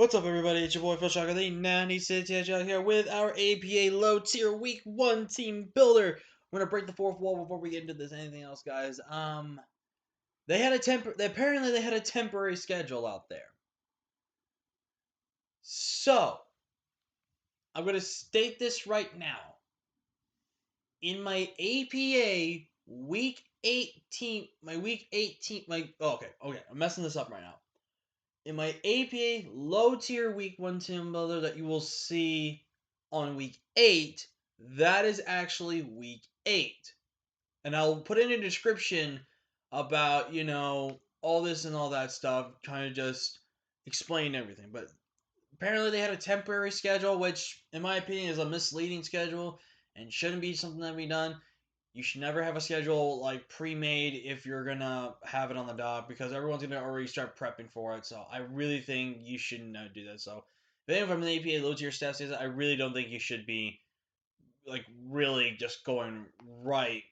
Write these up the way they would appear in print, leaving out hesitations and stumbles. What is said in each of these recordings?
What's up, everybody? It's your boy Phil Shocker, the 96 out here with our APA low tier week 1 team builder. We're gonna break the fourth wall before we get into this. Anything else, guys? They had apparently they had a temporary schedule out there. So I'm gonna state this right now. In my APA week 18, I'm messing this up right now. In my APA low tier week 1 team builder that you will see on week 8, that is actually week 8. And I'll put in a description about, all this and all that stuff, kind of just explain everything. But apparently they had a temporary schedule, which, in my opinion, is a misleading schedule and shouldn't be something that be done. You should never have a schedule like pre-made if you're gonna have it on the dock because everyone's gonna already start prepping for it. So I really think you shouldn't do that. So if anyone from the APA low tier staff says that, I really don't think you should be like really just going right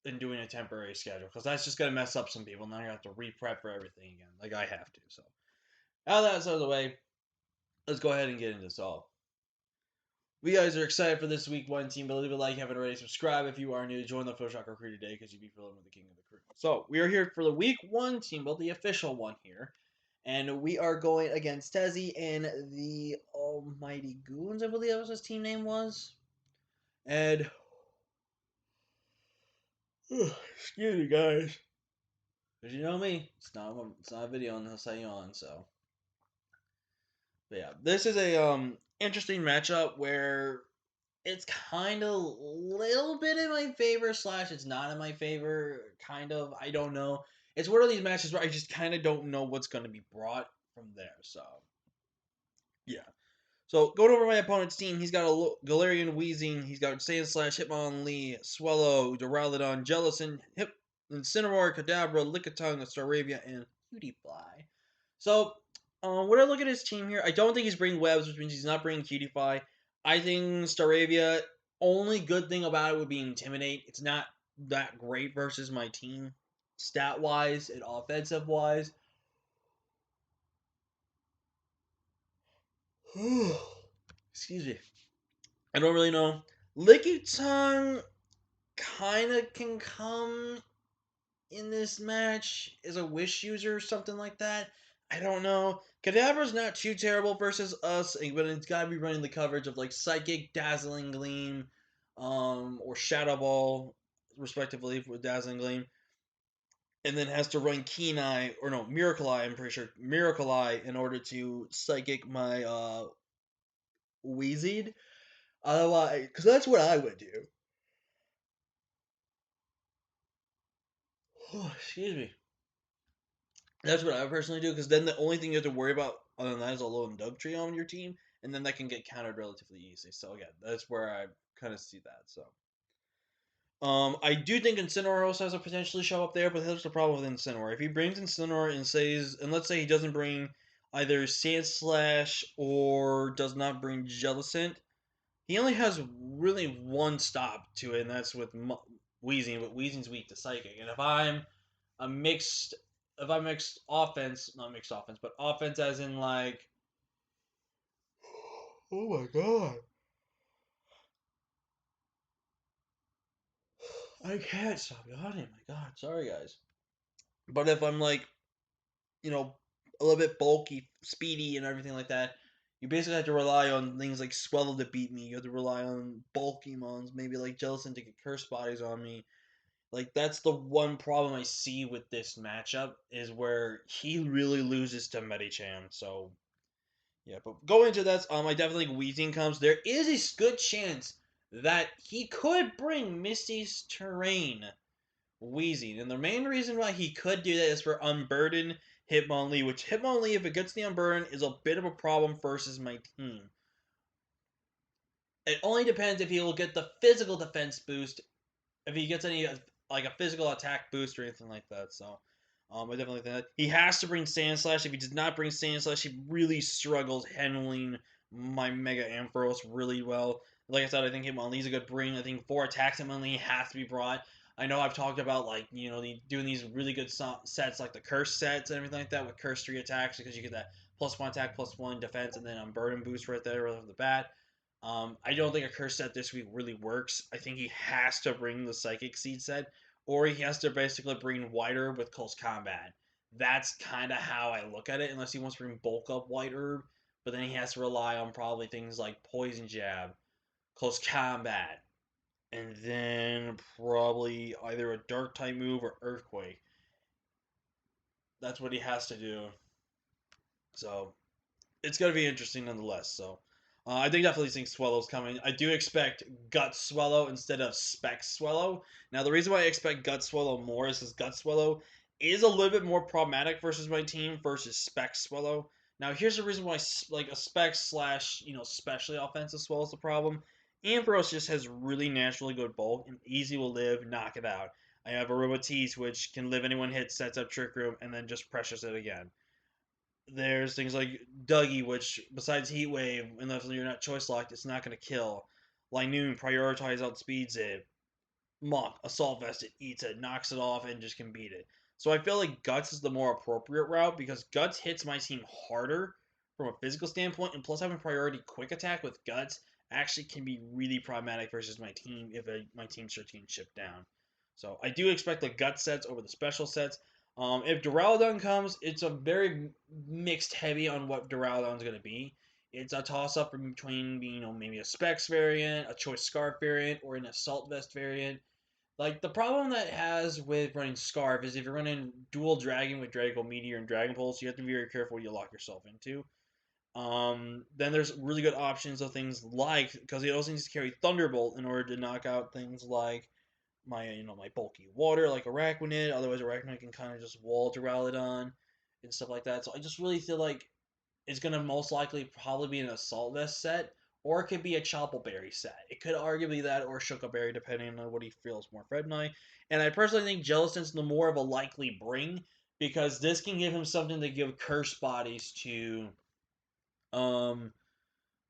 and doing a temporary schedule because that's just gonna mess up some people. Now you have to re-prep for everything again, like I have to. So now that's out of the way, let's go ahead and get into this all. We guys are excited for this week 1 team, but leave a like, haven't already, subscribe if you are new, join the Photoshocker crew today because you'd be feeling with the king of the crew. So we are here for the week 1 team build, the official one here, and we are going against Tezzy and the Almighty Goons, I believe that was his team name was. And excuse me, guys, because you know me, it's not a video unless I yawn. So, but yeah, this is a interesting matchup where it's kind of a little bit in my favor slash it's not in my favor. Kind of, I don't know. It's one of these matches where I just kind of don't know what's going to be brought from there. So, yeah. So going over my opponent's team, he's got a Galarian Wheezing, he's got Sandslash, Hitmonlee, Swellow, Duraludon, Jellicent, Incineroar, Kadabra, Lickitung, Staravia, and Cutiefly. So when I look at his team here, I don't think he's bringing Webs, which means he's not bringing Cutiefly. I think Staravia, only good thing about it would be Intimidate. It's not that great versus my team, stat-wise and offensive-wise. Excuse me. I don't really know. Lickitung kind of can come in this match as a wish user or something like that. I don't know. Kadabra's not too terrible versus us, but it's got to be running the coverage of like Psychic, Dazzling Gleam, or Shadow Ball, respectively, with Dazzling Gleam. And then has to run Keen Eye, or no, Miracle Eye, I'm pretty sure. Miracle Eye in order to Psychic my Weezed. Otherwise, because that's what I would do. Oh, excuse me. That's what I personally do, because then the only thing you have to worry about other than that is a low and Dugtree on your team, and then that can get countered relatively easy. So again, that's where I kind of see that. So, I do think Incineroar also has a potentially show up there, but here's the problem with Incineroar. If he brings Incineroar and let's say he doesn't bring either Sandslash or does not bring Jellicent, he only has really one stop to it, and that's with Weezing, but Weezing's weak to Psychic. And if I'm a mixed, if I mixed offense, not mixed offense, but offense as in like, oh my god, I can't stop yawning. My god, sorry guys. But if I'm like, you know, a little bit bulky, speedy, and everything like that, you basically have to rely on things like Swellow to beat me. You have to rely on bulky mons, maybe like Jellicent to get curse bodies on me. Like that's the one problem I see with this matchup is where he really loses to Medicham. So yeah, but going into that, I definitely think Weezing comes. There is a good chance that he could bring Misty's Terrain Weezing, and the main reason why he could do that is for Unburden Hitmonlee, which Hitmonlee, if it gets the Unburden, is a bit of a problem versus my team. It only depends if he will get the physical defense boost, if he gets any like a physical attack boost or anything like that. So, I definitely think that he has to bring Sandslash. If he does not bring Sandslash, he really struggles handling my Mega Ampharos really well. Like I said, I think Hitmonlee's a good bring. I think 4 attacks Hitmonlee has to be brought. I know I've talked about like doing these really good sets like the curse sets and everything like that with curse 3 attacks because you get that +1 attack, +1 defense, and then burden boost right there right off the bat. I don't think a curse set this week really works. I think he has to bring the psychic seed set, or he has to basically bring White Herb with close combat. That's kind of how I look at it, unless he wants to bring bulk up White Herb, but then he has to rely on probably things like poison jab, close combat, and then probably either a dark type move or earthquake. That's what he has to do. So it's going to be interesting nonetheless. So I think definitely think Swellow's coming. I do expect Gut Swallow instead of Spec Swallow. Now the reason why I expect Gut Swallow more is because Gut Swallow is a little bit more problematic versus my team versus Spec Swallow. Now here's the reason why like a Spec slash specially offensive Swallow is the problem. Ambrose just has really naturally good bulk and easy will live, knock it out. I have Aromatisse, which can live anyone hit, sets up Trick Room, and then just pressures it again. There's things like Dougie, which besides Heat Wave, unless you're not choice locked, it's not going to kill. Linoon prioritize outspeeds it. Monk, Assault Vest, it eats it, knocks it off, and just can beat it. So I feel like Guts is the more appropriate route because Guts hits my team harder from a physical standpoint, and plus having priority quick attack with Guts actually can be really problematic versus my team if my team starts getting chipped down. So I do expect the Gut sets over the special sets. If Duraludon comes, it's a very mixed heavy on what Duraludon's going to be. It's a toss up between maybe a Specs variant, a Choice Scarf variant, or an Assault Vest variant. Like the problem that it has with running Scarf is if you're running dual Dragon with Draco Meteor and Dragon Pulse, you have to be very careful what you lock yourself into. Then there's really good options of things like because he also needs to carry Thunderbolt in order to knock out things like my bulky water like Araquanid. Otherwise, Araquanid can kind of just wall Duraludon and stuff like that. So I just really feel like it's gonna most likely probably be an Assault Vest set, or it could be a Choppleberry set. It could arguably that or Shuckleberry, depending on what he feels more Frednite. And I personally think Jellicent's the more of a likely bring because this can give him something to give curse bodies to um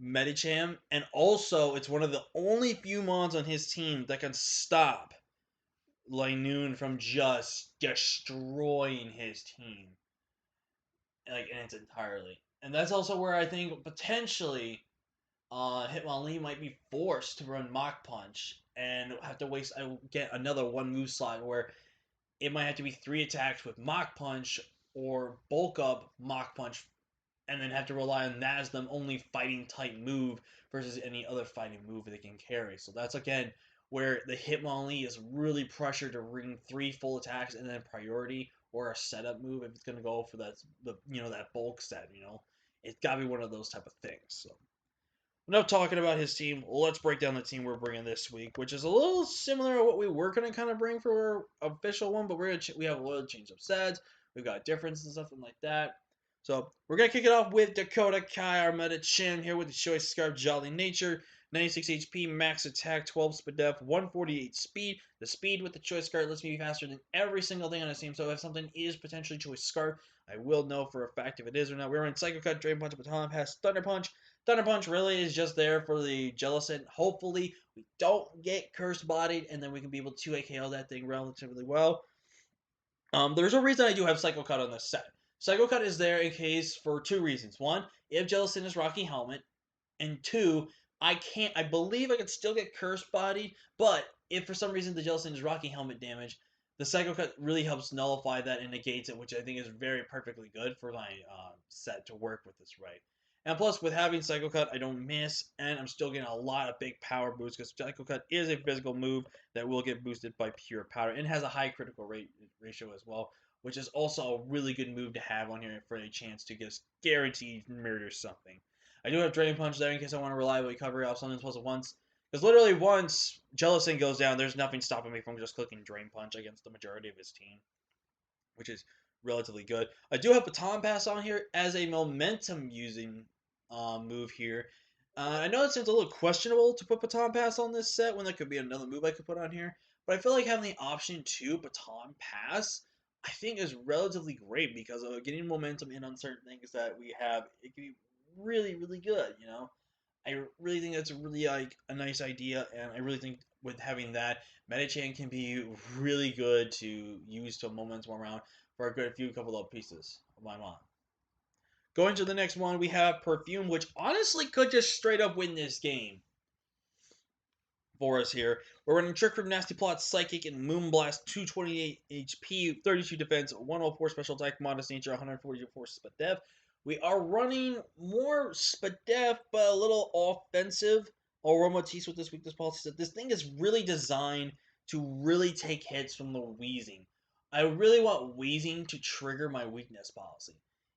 Medicham, and also it's one of the only few mons on his team that can stop Linoon from just destroying his team like in its entirely. And that's also where I think potentially Hitmonlee might be forced to run Mach Punch and have to waste get another one move slot where it might have to be 3 attacks with Mach Punch or bulk up Mach Punch and then have to rely on that as the only fighting type move versus any other fighting move they can carry. So that's again where the Hitmonlee is really pressured to ring 3 full attacks and then priority or a setup move if it's going to go for that bulk set. It's got to be one of those type of things. So enough talking about his team. Let's break down the team we're bringing this week, which is a little similar to what we were going to kind of bring for our official one, but we have a little change of sets. We've got difference and something like that. So we're going to kick it off with Dakota Kai, our meta Chin here with the Choice Scarf Jolly Nature. 96 HP, max attack, 12 speed def, 148 speed. The speed with the Choice Scarf lets me be faster than every single thing on the team. So if something is potentially Choice Scarf, I will know for a fact if it is or not. We're running Psycho Cut, Drain Punch, Baton Pass, Thunder Punch. Thunder Punch really is just there for the Jellicent. Hopefully, we don't get Curse Bodied, and then we can be able to AKO that thing relatively well. There's a reason I do have Psycho Cut on this set. Psycho Cut is there in case for 2 reasons. One, if Jellicent is Rocky Helmet, and 2, I believe I could still get Curse Bodied, but if for some reason the Jellicent is Rocky Helmet damage, the Psycho Cut really helps nullify that and negates it, which I think is very perfectly good for my set to work with this right. And plus, with having Psycho Cut, I don't miss, and I'm still getting a lot of big power boosts because Psycho Cut is a physical move that will get boosted by pure power and has a high critical rate ratio as well, which is also a really good move to have on here for a chance to just guaranteed murder something. I do have Drain Punch there in case I want to reliably cover off something plus once. Because literally once Jellicent goes down, there's nothing stopping me from just clicking Drain Punch against the majority of his team, which is relatively good. I do have Baton Pass on here as a momentum using move here. I know it seems a little questionable to put Baton Pass on this set when there could be another move I could put on here, but I feel like having the option to Baton Pass I think is relatively great because of getting momentum in on certain things that we have. It can be really, really good. I really think that's a really like a nice idea, and I really think with having that, Medichang can be really good to use to momentum around for a good few couple of pieces of my mind. Going to the next one, we have Perfume, which honestly could just straight up win this game for us here. We're running Trick Room, Nasty Plot, Psychic, and Moonblast, 228 HP, 32 defense, 104 special attack, modest nature, 144 Spadef. We are running more Spadef, but a little offensive. Aromatisse with this weakness policy said this thing is really designed to really take hits from the Wheezing. I really want Wheezing to trigger my weakness policy.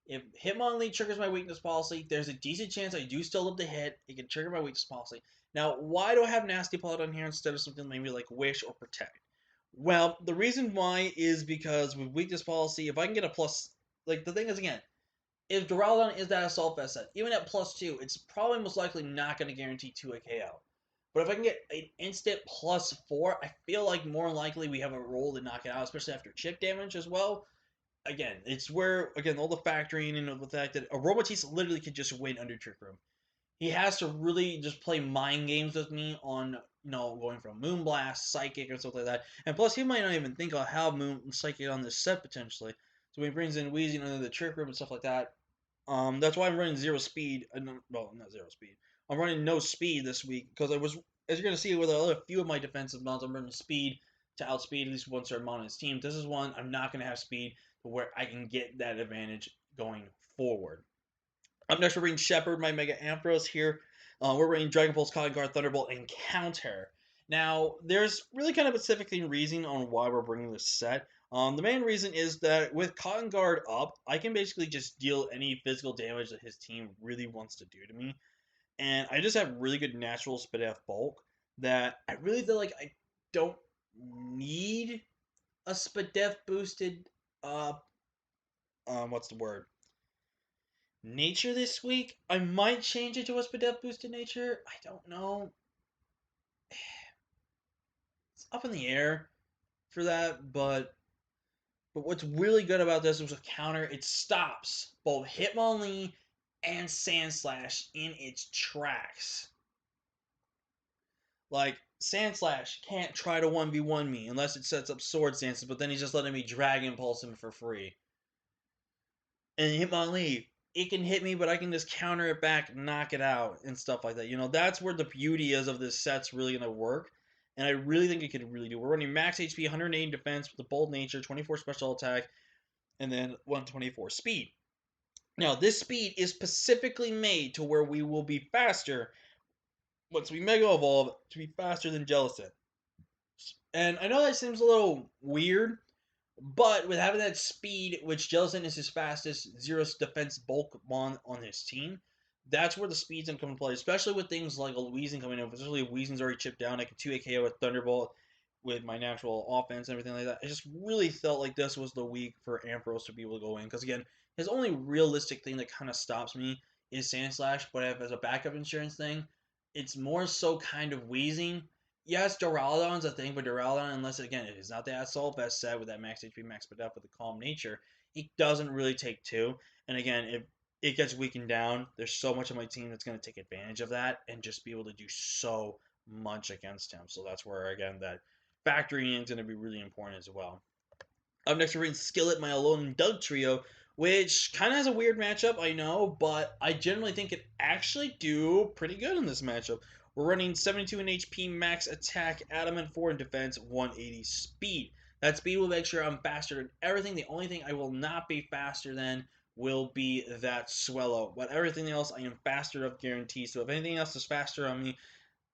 If Hitmonlee triggers my weakness policy, there's a decent chance I do still live to hit. It can trigger my weakness policy. Now, why do I have Nasty Plot on here instead of something maybe like Wish or Protect? Well, the reason why is because with weakness policy, if I can get a plus, like the thing is again, if Duraludon is that Assault Vest set, even at +2, it's probably most likely not going to guarantee 2 KO. But if I can get an instant +4, I feel like more likely we have a role to knock it out, especially after chip damage as well. Again, it's where, again, all the factoring and the fact that Aromatisse literally could just win under Trick Room. He has to really just play mind games with me on, going from Moonblast, Psychic, and stuff like that. And plus, he might not even think I'll have Moon Psychic on this set potentially. So when he brings in Wheezing under the Trick Room and stuff like that, that's why I'm running zero speed. Well, not zero speed. I'm running no speed this week because as you're gonna see with a few of my defensive mounts, I'm running speed to outspeed at least one certain on his team. This is one I'm not gonna have speed to where I can get that advantage going forward. Up next, we're bringing Shepard, my Mega Ampharos here. We're bringing Dragon Pulse, Cotton Guard, Thunderbolt, and Counter. Now, there's really kind of a specific reason on why we're bringing this set. The main reason is that with Cotton Guard up, I can basically just deal any physical damage that his team really wants to do to me. And I just have really good natural Spadef bulk that I really feel like I don't need a Spadef boosted, what's the word? Nature this week. I might change it to a Spadef boosted nature. I don't know. It's up in the air for that, but what's really good about this was a counter. It stops both Hitmonlee and Sandslash in its tracks. Like Sandslash can't try to 1v1 me unless it sets up Sword Stances, but then he's just letting me Dragon Pulse him for free. And Hitmonlee, it can hit me, but I can just counter it back, knock it out, and stuff like that. That's where the beauty is of this set's really going to work. And I really think it could really do. We're running max HP, 180 defense with a bold nature, 24 special attack, and then 124 speed. Now, this speed is specifically made to where we will be faster once we Mega Evolve to be faster than Jellicent. And I know that seems a little weird, but with having that speed, which Jellicent is his fastest zero defense bulk on his team, that's where the speed's gonna come into play, especially with things like a Weezing coming in. Especially if Weezing's already chipped down, I can 2 KO with Thunderbolt with my natural offense and everything like that. I just really felt like this was the week for Ampharos to be able to go in. Because again, his only realistic thing that kind of stops me is Sandslash, but if as a backup insurance thing, it's more so kind of Weezing. Yes, Duraludon's a thing, but Duraludon, unless again it is not the Assault Vest set with that max HP, max Spadef with the Calm Nature, he doesn't really take two. And again, if it gets weakened down, there's so much of my team that's going to take advantage of that and just be able to do so much against him. So that's where again that factoring in is going to be really important as well. Up next, we're in Skillet, my Alone and Doug trio, which kind of has a weird matchup, I know, but I generally think it actually do pretty good in this matchup. We're running 72 in HP, max attack, adamant 4 in defense, 180 speed. That speed will make sure I'm faster than everything. The only thing I will not be faster than will be that Swellow. But everything else, I am faster of guarantee. So if anything else is faster on me,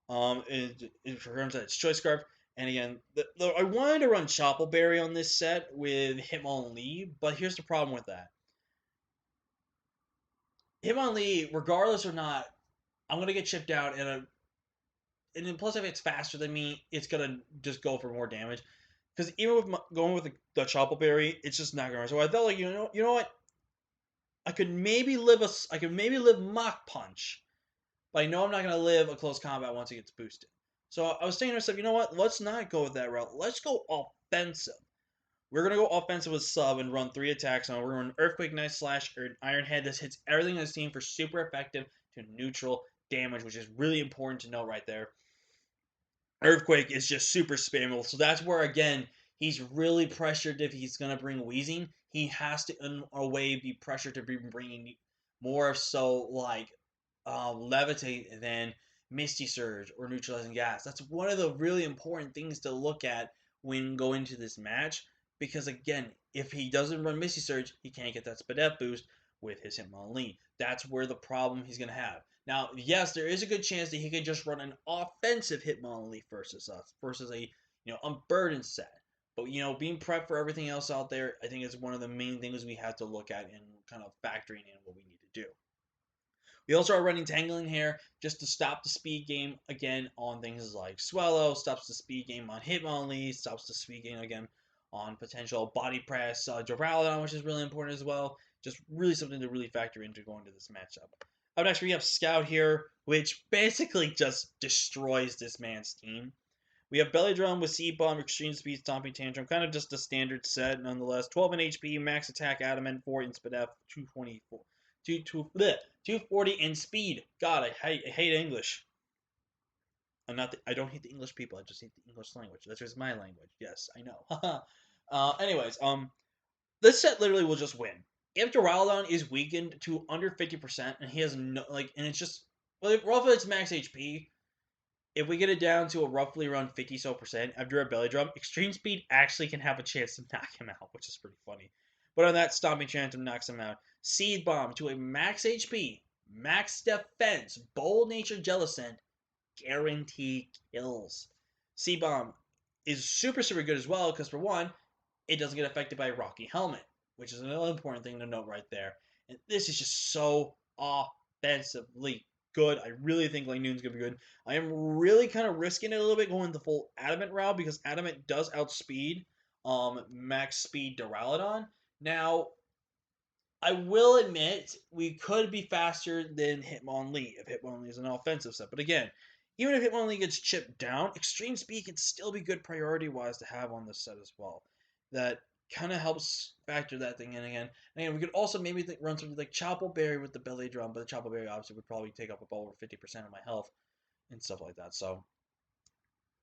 in terms of its Choice Scarf. And again, I wanted to run Choppleberry on this set with Hitmonlee, but here's the problem with that. Hitmonlee, regardless or not, I'm gonna get chipped out, and then plus if it's faster than me, it's gonna just go for more damage. Because even with going with the Choppleberry, it's just not gonna. So I felt like you know what, I could maybe live Mach Punch, but I know I'm not gonna live a close combat once it gets boosted. So I was saying to myself, you know what? Let's not go with that route. Let's go offensive. We're gonna go offensive with sub and run 3 attacks on. We're gonna run Earthquake, Knife Slash, or Iron Head. This hits everything in this team for super effective to neutral damage, which is really important to know right there. Earthquake is just super spammable. So that's where, again, he's really pressured if he's going to bring Wheezing. He has to, in a way, be pressured to be bringing more so like Levitate than Misty Surge or Neutralizing Gas. That's one of the really important things to look at when going into this match. Because, again, if he doesn't run Misty Surge, he can't get that Spadef boost with his Hitmonlee. That's where the problem he's going to have. Now, yes, there is a good chance that he could just run an offensive Hitmonlee versus us, versus a unburdened set. But being prepped for everything else out there, I think is one of the main things we have to look at and kind of factoring in what we need to do. We also are running Tangling Hair just to stop the speed game again on things like Swellow, stops the speed game on Hitmonlee, stops the speed game again on potential Body Press, Duraludon, which is really important as well. Just really something to really factor into going to this matchup. Up next, we have Scout here, which basically just destroys this man's team. We have Belly Drum with Seed Bomb, Extreme Speed, Stomping Tantrum, kind of just a standard set nonetheless. 12 in HP, Max Attack, Adamant, 4 in Spadef, 224. 240 in speed. God, I hate English. I don't hate the English people. I just hate the English language. That's just my language. Yes, I know. Anyways, this set literally will just win. If Duraludon is weakened to under 50% and he has no and it's just roughly it's max HP. If we get it down to a roughly around 50% after a Belly Drum, Extreme Speed actually can have a chance to knock him out, which is pretty funny. But on that, Stomping Tantrum knocks him out. Seed Bomb to a max HP, max defense, Bold Nature Jellicent, guarantee kills. Seed Bomb is super, super good as well because, for one, it doesn't get affected by Rocky Helmet, which is another important thing to note right there. And this is just so offensively good. I really think Noon's going to be good. I am really kind of risking it a little bit going the full Adamant route because Adamant does outspeed max speed Duraludon. Now, I will admit we could be faster than Hitmonlee if Hitmonlee is an offensive set. But again, even if Hitmonlee gets chipped down, Extreme Speed can still be good priority-wise to have on this set as well. That kind of helps factor that thing in again. And again, we could also maybe run something like Chople Berry with the Belly Drum, but the Chople Berry obviously would probably take up about over 50% of my health and stuff like that. So,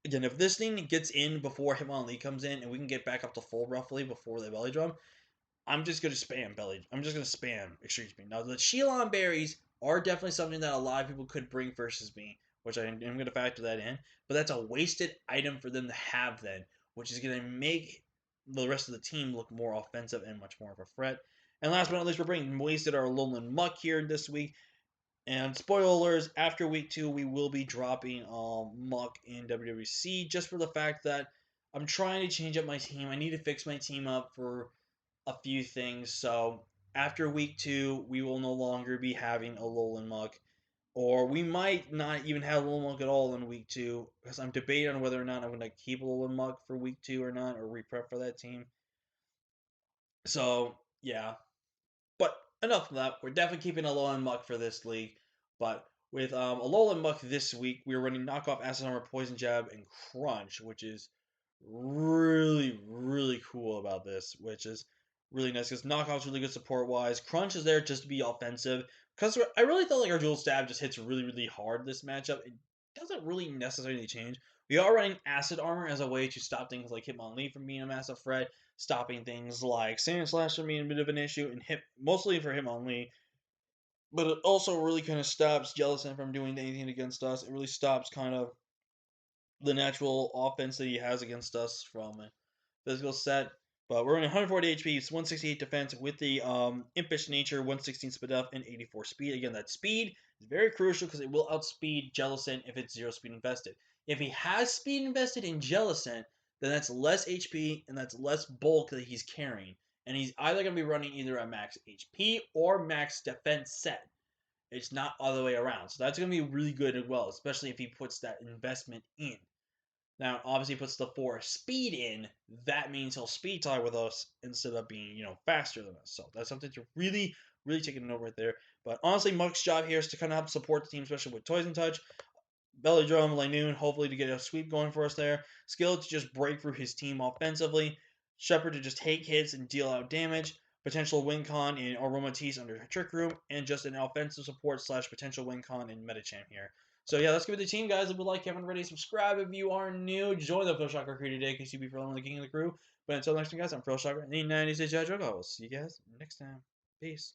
again, if this thing gets in before Hitmonlee comes in and we can get back up to full roughly before the Belly Drum, I'm just gonna spam Belly. I'm just gonna spam Extreme Speed. Now the Shilon berries are definitely something that a lot of people could bring versus me, which I'm gonna factor that in. But that's a wasted item for them to have then, which is gonna make the rest of the team look more offensive and much more of a threat. And last but not least, we're bringing wasted our Alolan Muck here this week. And spoilers, after week 2, we will be dropping Muck in WWC just for the fact that I'm trying to change up my team. I need to fix my team up for a few things. So after week 2, we will no longer be having a Alolan Muck, or we might not even have Alolan Muck at all in week 2 because I'm debating on whether or not I'm going to keep Alolan Muck for week 2 or not, or reprep for that team. So yeah, but enough of that. We're definitely keeping Alolan Muck for this league, but with Alolan Muck this week, we're running Knockoff, Acid Armor, Poison Jab, and Crunch, which is really, really cool about this, which is really nice because Knockoff's really good support wise. Crunch is there just to be offensive. Because I really felt like our dual stab just hits really, really hard this matchup. It doesn't really necessarily change. We are running Acid Armor as a way to stop things like Hitmonlee from being a massive threat, stopping things like Sand Slash from being a bit of an issue, and mostly for Hitmonlee. But it also really kind of stops Jellicent from doing anything against us. It really stops kind of the natural offense that he has against us from a physical set. But we're running 140 HP, 168 defense with the Impish Nature, 116 Spadef, and 84 speed. Again, that speed is very crucial because it will outspeed Jellicent if it's 0 speed invested. If he has speed invested in Jellicent, then that's less HP and that's less bulk that he's carrying. And he's either going to be running either a max HP or max defense set. It's not all the way around. So that's going to be really good as well, especially if he puts that investment in. Now, obviously, puts the 4 speed in. That means he'll speed tie with us instead of being, faster than us. So that's something to really, really take a note right there. But honestly, Muck's job here is to kind of help support the team, especially with Toys and Touch. Belly Drum, Lanoon, hopefully to get a sweep going for us there. Skill to just break through his team offensively. Shepard to just take hits and deal out damage. potential win con in Aromatisse under Trick Room, and just an offensive support / potential win con in Medicham here. So yeah, let's give it the team, guys. If you like, haven't already, subscribe if you are new. Join the Phil Shocker crew today, because you'll be feeling the king of the crew. But until next time, guys, I'm Phil Shocker, and the 96 Judge. I will see you guys next time. Peace.